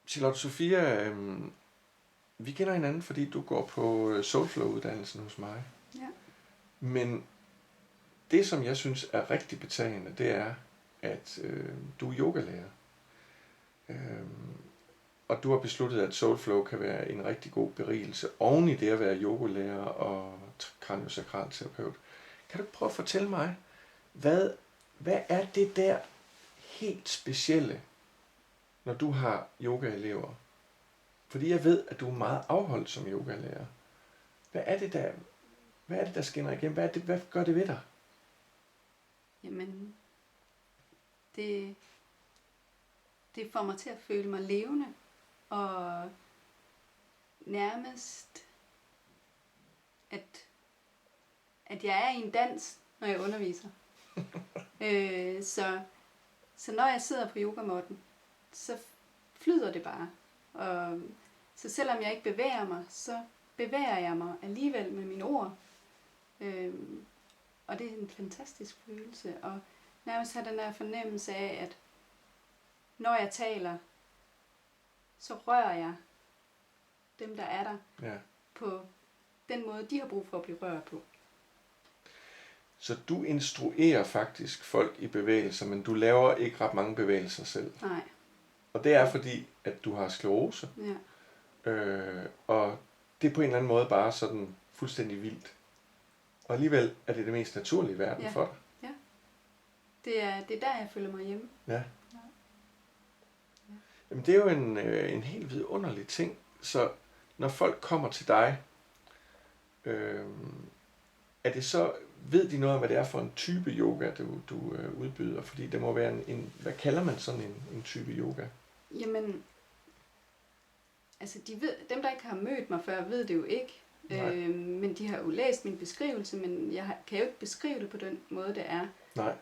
Charlotte Sophia, vi kender hinanden, fordi du går på Soulflow-uddannelsen hos mig. Ja. Men det, som jeg synes er rigtig betagende, det er, at du er yogalærer. Og du har besluttet, at Soulflow kan være en rigtig god berigelse oven i det at være yogalærer og kraniosakral terapeut. Kan du prøve at fortælle mig, hvad er det der helt specielle, når du har yogaelever? Fordi jeg ved, at du er meget afholdt som yogalærer. Hvad er det, der skinner igennem? Hvad gør det ved dig? Jamen, det får mig til at føle mig levende, og nærmest, at jeg er i en dans, når jeg underviser. Så når jeg sidder på yogamåtten, så flyder det bare. Og så selvom jeg ikke bevæger mig, så bevæger jeg mig alligevel med mine ord. Og det er en fantastisk følelse. Og nærmest har den her fornemmelse af, at når jeg taler, så rører jeg dem, der er der, på den måde, de har brug for at blive rørt på. Så du instruerer faktisk folk i bevægelser, men du laver ikke ret mange bevægelser selv. Nej. Og det er fordi, at du har sklerose. Ja. Og det er på en eller anden måde bare sådan fuldstændig vildt. Og alligevel er det mest naturlige i verden for dig. Ja. Det er der, jeg føler mig hjemme. Ja. Jamen, det er jo en helt vidunderlig ting. Så når folk kommer til dig, er det så, ved de noget om, hvad det er for en type yoga, du udbyder? Fordi det må være hvad kalder man sådan en type yoga? Jamen, altså dem, der ikke har mødt mig før, ved det jo ikke. Men de har jo læst min beskrivelse, men jeg kan jo ikke beskrive det på den måde, det er. Nej.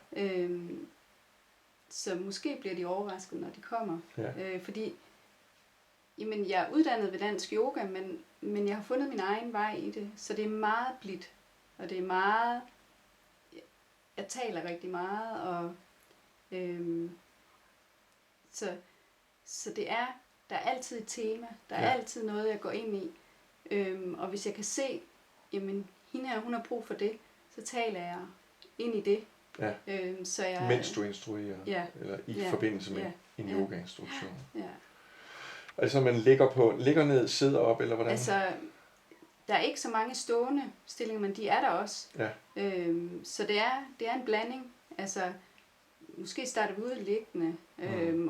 Så måske bliver de overrasket, når de kommer. Ja. Fordi jamen, jeg er uddannet ved dansk yoga, men jeg har fundet min egen vej i det. Så det er meget blidt. Og det er meget... Jeg taler rigtig meget, og... Så det er... Der er altid et tema. Der er altid noget, jeg går ind i. Og hvis jeg kan se, jamen, hende her, hun har brug for det, så taler jeg ind i det. Ja. Så jeg, mens du instruerer, eller i forbindelse med en yoga-instruktion. Ja. Altså man ligger ned, sidder op, eller hvordan? Altså, der er ikke så mange stående stillinger, men de er der også. Ja. Så det er en blanding. Altså, måske starter vi ud liggende,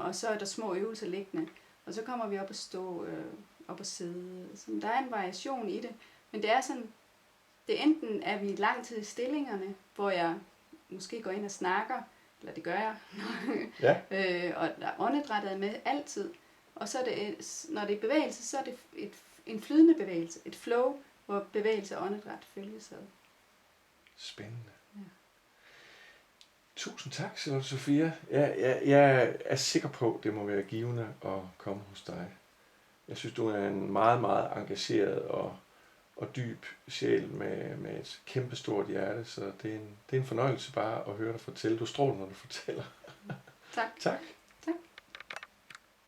og så er der små øvelser liggende, og så kommer vi op at stå, op at sidde. Så der er en variation i det, men det er sådan, det enten er vi lang tid i stillingerne, hvor jeg måske går ind og snakker, eller det gør jeg, og der åndedrættet er med altid. Og så er det, når det er bevægelse, så er det en flydende bevægelse, et flow, hvor bevægelse og åndedræt følges ad. Spændende. Ja. Tusind tak, Charlotte Sophia. Jeg er sikker på, at det må være givende at komme hos dig. Jeg synes, du er en meget, meget engageret og dyb sjæl med et kæmpestort hjerte, så det er en fornøjelse bare at høre dig fortælle. Du stråler, når du fortæller. Tak. Tak.